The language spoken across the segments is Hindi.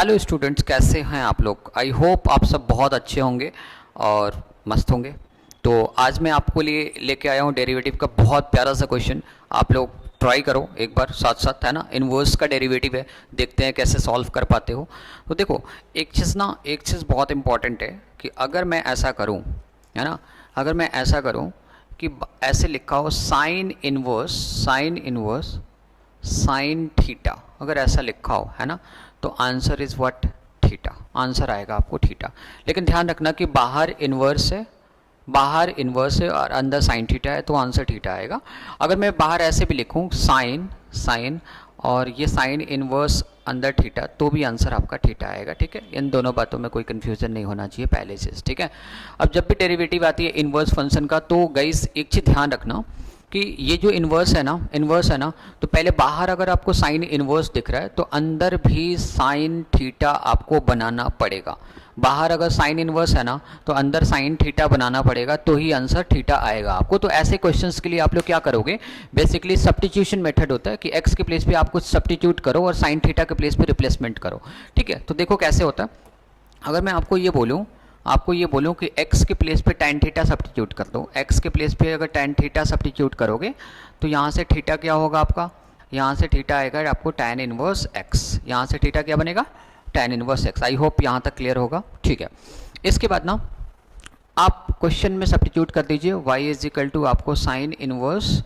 हेलो स्टूडेंट्स, कैसे हैं आप लोग। आई होप आप सब बहुत अच्छे होंगे और मस्त होंगे। तो आज मैं आपको लिए लेके आया हूँ डेरिवेटिव का बहुत प्यारा सा क्वेश्चन। आप लोग ट्राई करो एक बार साथ साथ, है ना। इन्वर्स का डेरिवेटिव है, देखते हैं कैसे सॉल्व कर पाते हो। तो देखो, एक चीज़ बहुत इंपॉर्टेंट है कि अगर मैं ऐसा करूँ, है ना, अगर मैं ऐसा करूँ कि ऐसे लिखा हो साइन थीटा, अगर ऐसा लिखा हो, है ना, तो answer is what, theta. Answer आएगा आपको थीटा। लेकिन ध्यान रखना कि बाहर इन्वर्स है और अंदर साइन थीटा है, तो आंसर थीटा आएगा। अगर मैं बाहर ऐसे भी लिखूं साइन और ये साइन इन्वर्स अंदर थीटा, तो भी आंसर आपका थीटा आएगा। ठीक है, इन दोनों बातों में कोई कंफ्यूजन नहीं होना चाहिए पहले से। ठीक है, अब जब भी डेरिवेटिव आती है इन्वर्स फंक्शन का, तो गाइस एक चीज़ ध्यान रखना कि ये जो इन्वर्स है ना, तो पहले बाहर अगर आपको साइन इन्वर्स दिख रहा है तो अंदर भी साइन थीटा आपको बनाना पड़ेगा। बाहर अगर साइन इन्वर्स है ना, तो अंदर साइन थीटा बनाना पड़ेगा, तो ही आंसर थीटा आएगा आपको। तो ऐसे क्वेश्चंस के लिए आप लोग क्या करोगे, बेसिकली सब्स्टिट्यूशन मेथड होता है कि एक्स के प्लेस पे आप कुछ सब्स्टिट्यूट करो और साइन थीटा के प्लेस पे रिप्लेसमेंट करो। ठीक है, तो देखो कैसे होता है। अगर मैं आपको ये बोलूं कि x के प्लेस पे tan थीटा सब्स्टिट्यूट कर दो, x के प्लेस पे अगर tan थीटा सब्स्टिट्यूट करोगे तो यहाँ से थीटा क्या होगा आपका, यहाँ से थीटा आएगा आपको tan इनवर्स x। यहाँ से थीटा क्या बनेगा, tan inverse x। I hope यहाँ तक क्लियर होगा। ठीक है, इसके बाद ना आप क्वेश्चन में सब्स्टिट्यूट कर दीजिए y इज इक्वल टू आपको साइन इनवर्स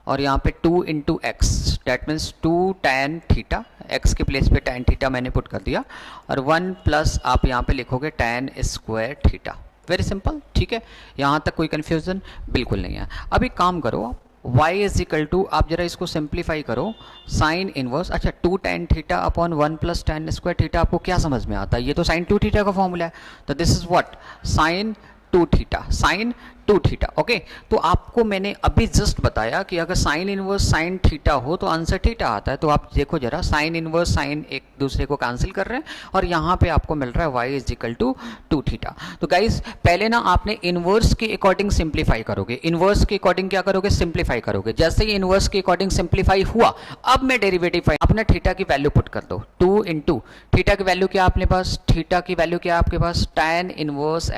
और यहाँ पे 2 into x, that means 2 tan theta, x के प्लेस पे tan थीटा मैंने पुट कर दिया, और 1 प्लस आप यहाँ पे लिखोगे tan square theta. Very simple. ठीक है, यहाँ तक कोई कन्फ्यूजन बिल्कुल नहीं है। अब एक काम करो, y इज इक्वल टू, आप जरा इसको सिंप्लीफाई करो, साइन इनवर्स, अच्छा 2 tan theta upon 1 plus tan square theta, आपको क्या समझ में आता है, ये तो साइन 2 थीटा का फॉर्मूला है। तो this is what, sine 2 theta. Okay, तो आपको मैंने अभी जस्ट बताया कि अगर साइन इनवर्स साइन थीटा हो तो आंसर थीटा आता है। तो आप देखो जरा, साइन इनवर्स साइन एक दूसरे को कैंसिल कर रहे हैं और यहाँ पे आपको मिल रहा है y इज इक्वल टू 2 थीटा। तो गाइज पहले ना आपने इनवर्स के अकॉर्डिंग सिंप्लीफाई करोगे, इनवर्स के अकॉर्डिंग क्या करोगे, सिंप्लीफाई करोगे। जैसे ही इनवर्स के अकॉर्डिंग सिंप्लीफाई हुआ, अब मैं डेरिवेटिव अपने थीटा की वैल्यू पुट कर दो, 2 इंटू थीटा की वैल्यू क्या अपने पास, थीटा की वैल्यू क्या आपके पास, tan इनवर्स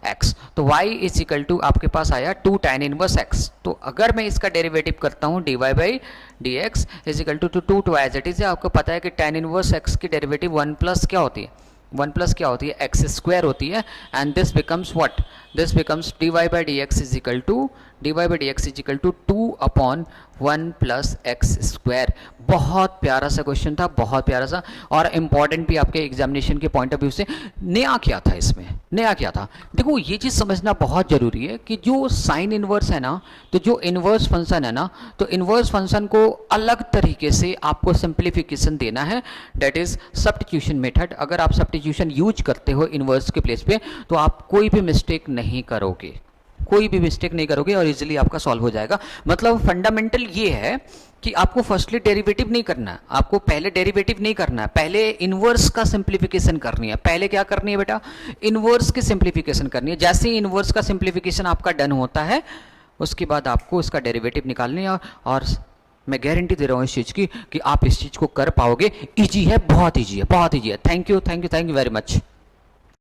x। तो y इज इक्वल टू आपके पास आया 2 tan इनवर्स x। तो अगर मैं इसका डेरिवेटिव करता हूं dy by d x is equal to 2 to as it is. आपको पता है कि tan इनवर्स x की डेरिवेटिव 1 प्लस क्या होती है, 1 प्लस क्या होती है, एक्स स्क्वायर होती है। And this becomes what, this becomes dy by d x is equal to 2 upon 1 plus x square. बहुत प्यारा सा क्वेश्चन था, बहुत प्यारा सा, और इंपॉर्टेंट भी आपके एग्जामिनेशन के पॉइंट ऑफ व्यू से। नया क्या था इसमें, नया क्या था, देखो ये चीज़ समझना बहुत ज़रूरी है कि जो साइन इनवर्स है ना, तो जो इनवर्स फंक्शन है ना, तो इनवर्स फंक्शन को अलग तरीके से आपको सिंप्लीफिकेशन देना है, दैट इज सब्स्टिट्यूशन मेथड। अगर आप सब्स्टिट्यूशन यूज करते हो इनवर्स के प्लेस पे, तो आप कोई भी मिस्टेक नहीं करोगे और इजीली आपका सॉल्व हो जाएगा। मतलब फंडामेंटल ये है कि आपको फर्स्टली डेरिवेटिव नहीं करना है, आपको पहले डेरिवेटिव नहीं करना है, पहले इनवर्स का सिंप्लीफिकेशन करनी है। पहले क्या करनी है बेटा, इनवर्स की सिंप्लीफिकेशन करनी है। जैसे ही इनवर्स का सिंप्लीफिकेशन आपका डन होता है, उसके बाद आपको इसका डेरिवेटिव निकालनी है। और मैं गारंटी दे रहा हूँ इस चीज़ की कि आप इस चीज़ को कर पाओगे। ईजी है, बहुत ईजी है। Thank you very much.